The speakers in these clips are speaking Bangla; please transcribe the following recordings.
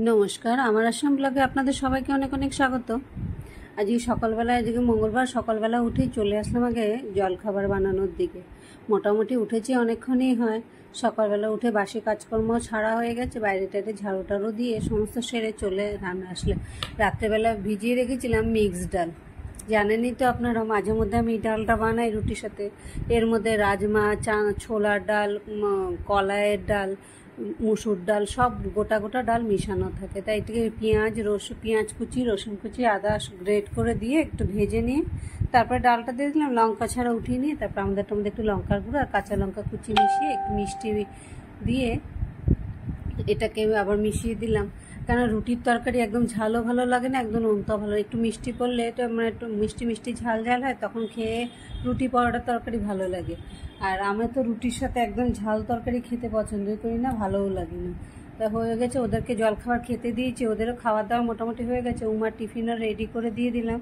নমস্কার, আমার আসাম ব্লগে আপনাদের সবাইকে অনেক অনেক স্বাগত। আজকে সকালবেলা, আজকে মঙ্গলবার সকালবেলা উঠেই চলে আসলাম আগে জলখাবার বানানোর দিকে। মোটামুটি উঠেছি অনেকক্ষণই হয়। সকালবেলা উঠে বাসি কাজকর্ম ছাড়া হয়ে গেছে, বাইরে টাইরে ঝাড়ু টাড়ু দিয়ে সমস্ত সেরে চলে রান্না আসলে। রাত্রেবেলা ভিজিয়ে রেখেছিলাম মিক্সড ডাল। জানেনই তো আপনারা, মাঝে মধ্যে আমি ডালটা বানাই রুটির সাথে। এর মধ্যে রাজমা, ছোলার ডাল, কলাইয়ের ডাল, মুসুর ডাল, সব গোটা গোটা ডাল মিশানো থাকে। তাই এটাকে পেঁয়াজ কুচি, রসুন কুচি, আদা গ্রেট করে দিয়ে একটু ভেজে নিয়ে তারপরে ডালটা দিয়ে দিলাম, লঙ্কা ছাড়া উঠিয়ে নিয়ে তারপর আমাদের একটু লঙ্কার গুঁড়ো আর কাঁচা লঙ্কা কুচি মিশিয়ে একটু মিষ্টি দিয়ে এটাকে আবার মিশিয়ে দিলাম। কেন রুটির তরকারি একদম ঝালও ভালো লাগে না, একদম নোনতা ভালো। একটু মিষ্টি করলে এটা মানে একটু মিষ্টি মিষ্টি ঝাল ঝাল হয়, তখন খেয়ে রুটি পরোটার তরকারি ভালো লাগে। আর আমি তো রুটির সাথে একদম ঝাল তরকারি খেতে পছন্দই করি না, ভালোও লাগে না। তা হয়ে গেছে, ওদেরকে জলখাবার খেতে দিয়েছি, ওদেরও খাওয়া দাওয়া মোটামুটি হয়ে গেছে। উমার টিফিনও রেডি করে দিয়ে দিলাম।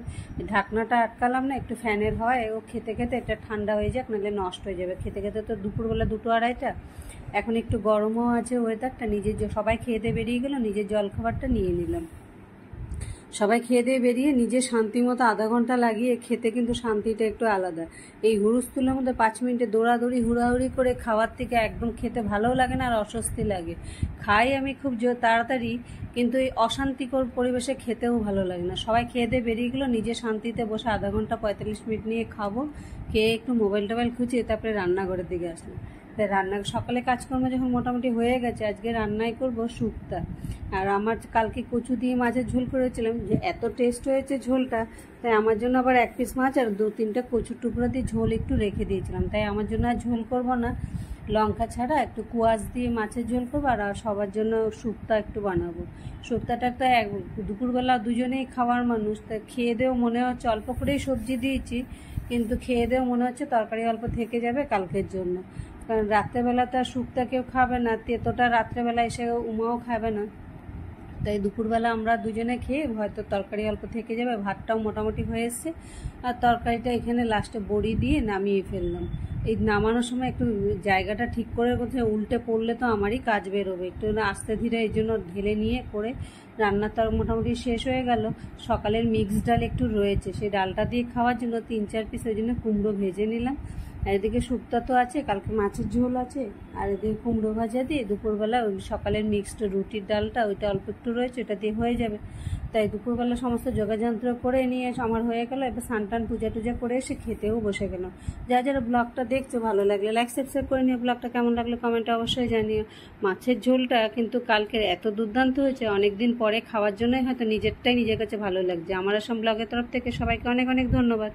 ঢাকনাটা আটকালাম না, একটু ফ্যানের হয়, ও খেতে খেতে এটা ঠান্ডা হয়ে যাক, নাহলে নষ্ট হয়ে যাবে। খেতে খেতে তো দুপুরবেলা 2-2:30। এখন একটু গরমও আছে ওয়েদারটা। সবাই খেয়ে দিয়ে বেরিয়ে গেল, নিজের জলখাবারটা নিয়ে নিলাম। সবাই খেয়ে দিয়ে বেরিয়ে নিজের শান্তি মতো আধা ঘন্টা লাগিয়ে খেতে, কিন্তু শান্তিটা একটু আলাদা। এই হুড়স্থুলের মধ্যে 5 মিনিটে দৌড়াদৌড়ি হুড়াহুড়ি করে খাওয়ার থেকে একদম খেতে ভালোও লাগে না, আর অস্বস্তি লাগে। খাই আমি খুব তাড়াতাড়ি, কিন্তু এই অশান্তিকর পরিবেশে খেতেও ভালো লাগে না। সবাই খেয়ে দিয়ে বেরিয়ে গেলো, নিজের শান্তিতে বসে আধা ঘন্টা 45 মিনিট নিয়ে খাবো। খেয়ে একটু মোবাইল টোবাইল খুঁচিয়ে তারপরে রান্নাঘরের দিকে আসলাম। তাই সকালে কাজকর্ম যখন মোটামুটি হয়ে গেছে, আজকে রান্নাই করব শুক্তা। আর আমার কালকে কচু দিয়ে মাছের ঝোল করেছিলাম, যে এত টেস্ট হয়েছে ঝোলটা, তাই আমার জন্য আবার 1 পিস মাছ আর 2-3টা কচুর টুকরো দিয়ে ঝোল একটু রেখে দিয়েছিলাম। তাই আমার জন্য আর ঝোল করব না, লঙ্কা ছাড়া একটু কুয়াশ দিয়ে মাছের ঝোল করবো। আর সবার জন্য শুক্তা একটু বানাবো। শুক্তাটা তো দুপুরবেলা দুজনেই খাওয়ার মানুষ, তাই খেয়ে দেও মনে হচ্ছে, অল্প করেই সবজি দিয়েছি, কিন্তু খেয়ে দেও মনে হচ্ছে তরকারি অল্প থেকে যাবে কালকের জন্য। কারণ রাত্রেবেলা তো আর শুক্তা কেউ খাবে না, তেতোটা রাত্রেবেলা এসে উমাও খাবে না। তাই দুপুরবেলা আমরা দুজনে খেয়ে হয়তো তরকারি অল্প থেকে যাবে। ভাতটাও মোটামুটি হয়ে এসছে, আর তরকারিটা এখানে লাস্টে বড়ি দিয়ে নামিয়ে ফেললাম। এই নামানোর সময় একটু জায়গাটা ঠিক করে কোথায় উল্টে পড়লে তো আমারই কাজ বেরোবে, একটু আস্তে ধীরে এই জন্য ঢেলে নিয়ে করে রান্নার তো মোটামুটি শেষ হয়ে গেল। সকালের মিক্সড ডাল একটু রয়েছে, সেই ডালটা দিয়ে খাওয়ার জন্য 3-4 পিস ওই জন্য কুমড়ো ভেজে নিলাম। আর এদিকে শুক্তা তো আছে, কালকে মাছের ঝোল আছে, আর এদিকে কুমড়ো ভাজা দিয়ে দুপুরবেলা ওই সকালের মিক্সড রুটির ডালটা ওইটা অল্প একটু রয়েছে, ওটা দিয়ে হয়ে যাবে। তাই দুপুরবেলা সমস্ত যোগাযন্ত্র করে নিয়ে আমার হয়ে গেল। এবার স্নান পূজা টুজা করে এসে খেতেও বসে গেলাম। যারা ব্লগটা দেখছো, ভালো লাগলে লাইক সাবস্ক্রাইব করে নিও। ব্লগটা কেমন লাগলো কমেন্টে অবশ্যই জানিও। মাছের ঝোলটা কিন্তু কালকের এত দুর্দান্ত হয়েছে, অনেকদিন পরে খাওয়ার জন্যই হয়তো নিজের কাছে ভালো লাগছে। আমার আসাম ব্লগের তরফ থেকে সবাইকে অনেক অনেক ধন্যবাদ।